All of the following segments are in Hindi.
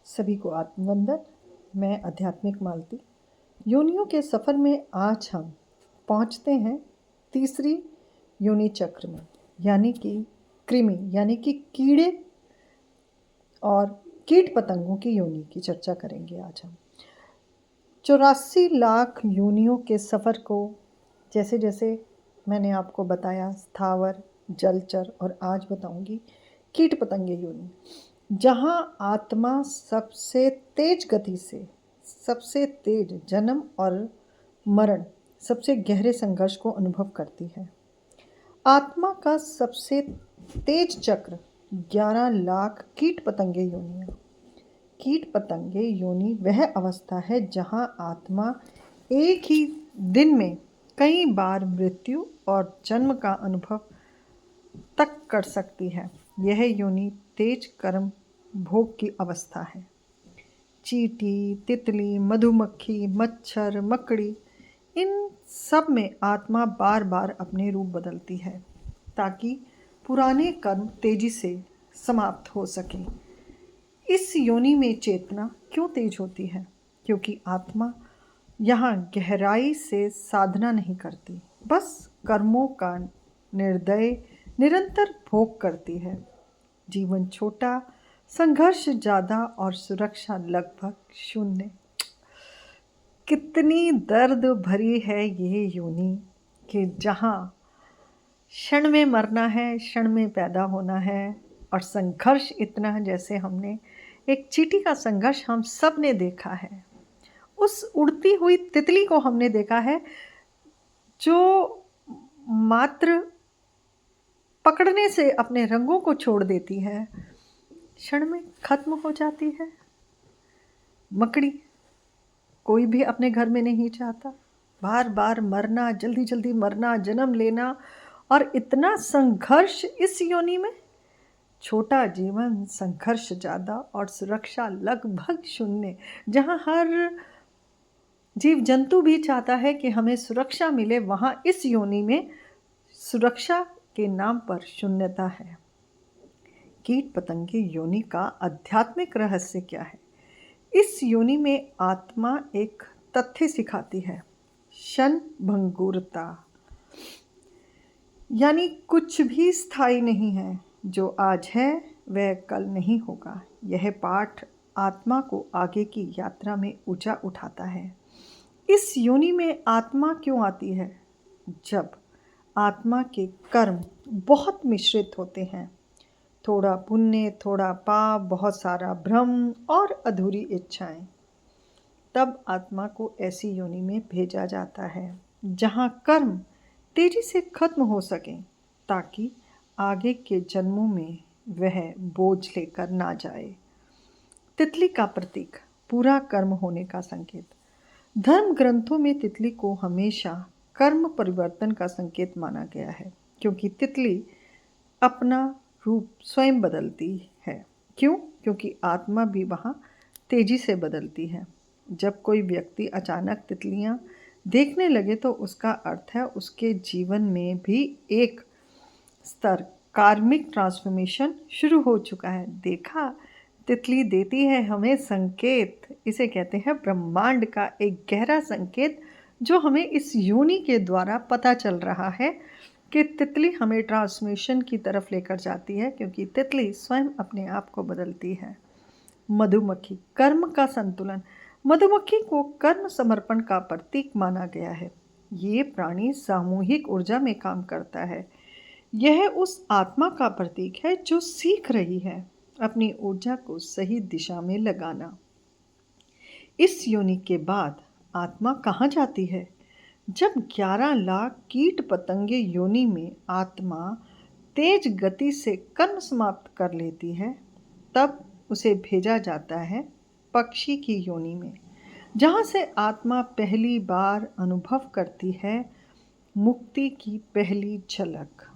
सभी को आत्मवंदन। मैं आध्यात्मिक मालती। योनियों के सफ़र में आज हम पहुंचते हैं तीसरी योनि चक्र में, यानी कि कृमि यानी कि कीड़े और कीट पतंगों की योनि की चर्चा करेंगे। आज हम 84 लाख योनियों के सफ़र को जैसे जैसे मैंने आपको बताया, स्थावर, जलचर, और आज बताऊंगी कीट पतंगे योनि, जहाँ आत्मा सबसे तेज गति से, सबसे तेज जन्म और मरण, सबसे गहरे संघर्ष को अनुभव करती है। आत्मा का सबसे तेज चक्र 11 लाख कीट पतंगे योनियाँ। कीट पतंगे योनि वह अवस्था है जहाँ आत्मा एक ही दिन में कई बार मृत्यु और जन्म का अनुभव तक कर सकती है। यह योनि तेज कर्म भोग की अवस्था है। चींटी, तितली, मधुमक्खी, मच्छर, मकड़ी, इन सब में आत्मा बार बार अपने रूप बदलती है ताकि पुराने कर्म तेजी से समाप्त हो सके। इस योनि में चेतना क्यों तेज होती है? क्योंकि आत्मा यहाँ गहराई से साधना नहीं करती, बस कर्मों का निर्दय निरंतर भोग करती है। जीवन छोटा, संघर्ष ज़्यादा और सुरक्षा लगभग शून्य। कितनी दर्द भरी है ये योनि कि जहाँ क्षण में मरना है, क्षण में पैदा होना है, और संघर्ष इतना जैसे हमने एक चींटी का संघर्ष हम सब ने देखा है। उस उड़ती हुई तितली को हमने देखा है जो मात्र पकड़ने से अपने रंगों को छोड़ देती है, क्षण में खत्म हो जाती है। मकड़ी कोई भी अपने घर में नहीं चाहता, बार बार मरना, जल्दी जल्दी मरना, जन्म लेना, और इतना संघर्ष इस योनि में। छोटा जीवन, संघर्ष ज़्यादा और सुरक्षा लगभग शून्य। जहाँ हर जीव जंतु भी चाहता है कि हमें सुरक्षा मिले, वहाँ इस योनि में सुरक्षा के नाम पर शून्यता है। कीट पतंगे योनि का आध्यात्मिक रहस्य क्या है? इस योनि में आत्मा एक तथ्य सिखाती है, क्षण भंगुरता, यानी कुछ भी स्थायी नहीं है। जो आज है वह कल नहीं होगा। यह पाठ आत्मा को आगे की यात्रा में ऊंचा उठाता है। इस योनि में आत्मा क्यों आती है? जब आत्मा के कर्म बहुत मिश्रित होते हैं, थोड़ा पुण्य, थोड़ा पाप, बहुत सारा भ्रम और अधूरी इच्छाएं, तब आत्मा को ऐसी योनि में भेजा जाता है जहाँ कर्म तेजी से खत्म हो सकें, ताकि आगे के जन्मों में वह बोझ लेकर ना जाए। तितली का प्रतीक, पूरा कर्म होने का संकेत। धर्म ग्रंथों में तितली को हमेशा कर्म परिवर्तन का संकेत माना गया है, क्योंकि तितली अपना रूप स्वयं बदलती है। क्यों? क्योंकि आत्मा भी वहाँ तेजी से बदलती है। जब कोई व्यक्ति अचानक तितलियाँ देखने लगे तो उसका अर्थ है उसके जीवन में भी एक स्तर कार्मिक ट्रांसफॉर्मेशन शुरू हो चुका है। देखा, तितली देती है हमें संकेत। इसे कहते हैं ब्रह्मांड का एक गहरा संकेत, जो हमें इस योनि के द्वारा पता चल रहा है कि तितली हमें ट्रांसफॉर्मेशन की तरफ लेकर जाती है, क्योंकि तितली स्वयं अपने आप को बदलती है। मधुमक्खी, कर्म का संतुलन। मधुमक्खी को कर्म समर्पण का प्रतीक माना गया है। ये प्राणी सामूहिक ऊर्जा में काम करता है। यह उस आत्मा का प्रतीक है जो सीख रही है अपनी ऊर्जा को सही दिशा में लगाना। इस योनि के बाद आत्मा कहाँ जाती है? जब 11 लाख कीट पतंगे योनि में आत्मा तेज गति से कर्म समाप्त कर लेती है, तब उसे भेजा जाता है पक्षी की योनि में, जहाँ से आत्मा पहली बार अनुभव करती है मुक्ति की पहली झलक।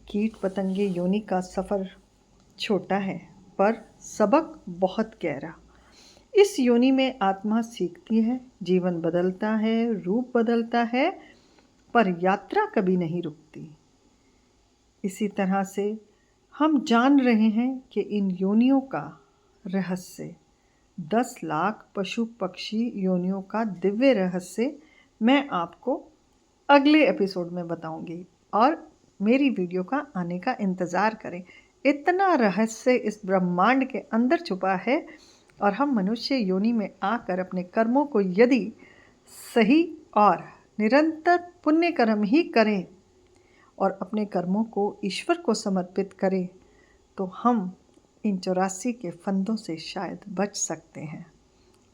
कीट पतंगे योनि का सफ़र छोटा है, पर सबक बहुत गहरा। इस योनि में आत्मा सीखती है, जीवन बदलता है, रूप बदलता है, पर यात्रा कभी नहीं रुकती। इसी तरह से हम जान रहे हैं कि इन योनियों का रहस्य, 10 लाख पशु पक्षी योनियों का दिव्य रहस्य मैं आपको अगले एपिसोड में बताऊंगी और मेरी वीडियो का आने का इंतज़ार करें। इतना रहस्य इस ब्रह्मांड के अंदर छुपा है और हम मनुष्य योनि में आकर अपने कर्मों को यदि सही और निरंतर पुण्य कर्म ही करें और अपने कर्मों को ईश्वर को समर्पित करें तो हम इन 84 के फंदों से शायद बच सकते हैं।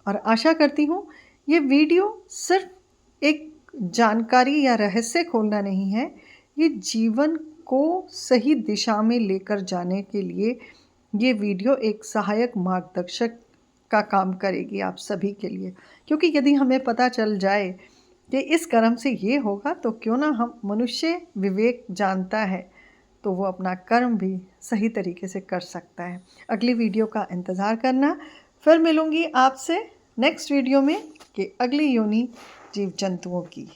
और आशा करती हूँ ये वीडियो सिर्फ एक जानकारी या रहस्य खोलना नहीं है, ये जीवन को सही दिशा में लेकर जाने के लिए ये वीडियो एक सहायक मार्गदर्शक का काम करेगी आप सभी के लिए। क्योंकि यदि हमें पता चल जाए कि इस कर्म से ये होगा तो क्यों ना हम मनुष्य विवेक जानता है तो वो अपना कर्म भी सही तरीके से कर सकता है। अगली वीडियो का इंतज़ार करना, फिर मिलूँगी आपसे नेक्स्ट वीडियो में कि अगली योनि जीव जंतुओं की।